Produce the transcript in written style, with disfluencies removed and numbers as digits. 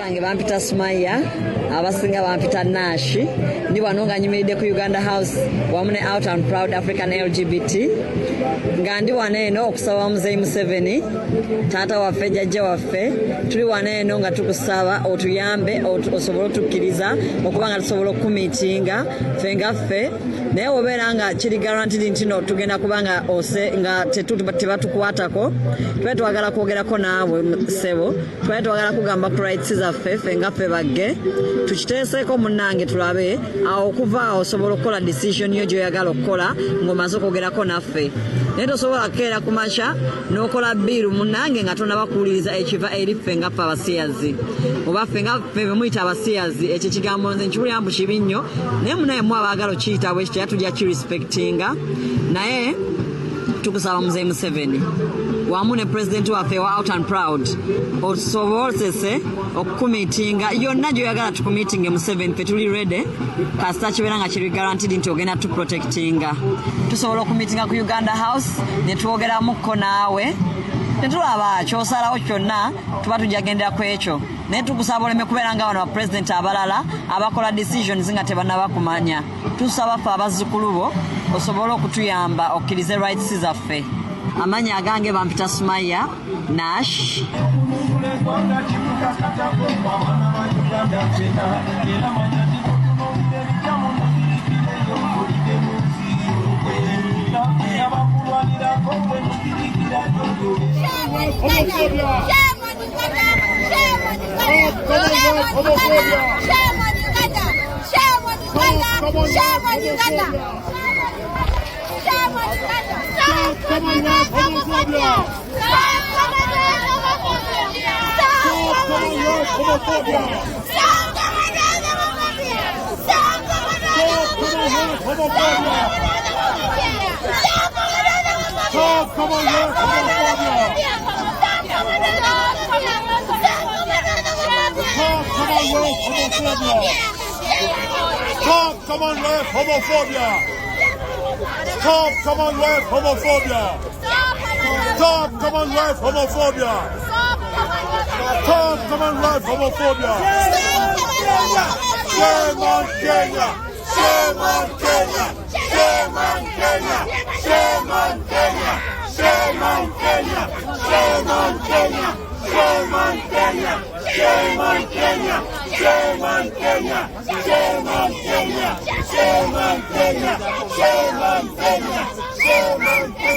Gange bampita Smaya abasinga bampita Nashi ndi wano nga nyimiridde ku Uganda House wamu ne Out and Proud African LGBT nga ndi wano eno okusaba Muzeeyi Museveni taata waffe jjajja waffe tuli wano eno nga tukusaba otuyambe osobola otukkiriza okuba nga tusobola okumiitinga ffe nga ffe naye obeera nga kiri guaranteed nti no tugenda kubanga ose nga tebatukwatako twe twagala kwogerako naawe ssebo twe twagala kugamba ku rights zaffe ffe nga ffe bagge tukiteeseeko munnange tulabe awo okuva awo osobola okukola decision yo gy'oyagala okukola ng'omaze okwogerako naffe naye tosobola kukeera ku makya n'okola bbiiru munnange nga tonabakuwuliriza ekiva eri ffe nga ffe abasiyazi oba ffe nga ffe bemuyita abasiyazi ekyo kigambo nze nkiwulira mbu kibi nnyo naye munaye mu abaagala okiyita bwe kitya tujja kirespectinga naye tukusaba Muzeeyi Museveni wamu ne president waffe wa Out and Proud osobozese okukumiitinga yonna gy'oyagala tukumiitinge Museveni ffe tuli ready kasita kibeera nga kiri guaranteed nti ogenda tuprotectinga tusobola okumiitinga ku Uganda House ne twogeramukko naawe tetulaba kyosalawo kyonna tuba tujagendera ku ekyo naye tukusaba oleme kubeera nga wano bapresident abalala abakola decisions nga tebannabakumanya tusaba ffe abazzukulu bo osobola okutuyamba okkirize rights zaffe amanya agange bampita Smaya Nash Commonwealth homophobia. Stop Commonwealth homophobia. Stop Commonwealth homophobia. Stop Commonwealth homophobia. Shame on Kenya. Shame on Kenya. Shame on Kenya. Shame on Kenya. Shame on Kenya. Shame on Kenya. Shame on Kenya. Shame on Kenya. Shame on Kenya. Shame on Kenya. Shame on Kenya. Shame on Kenya. Shame on Kenya.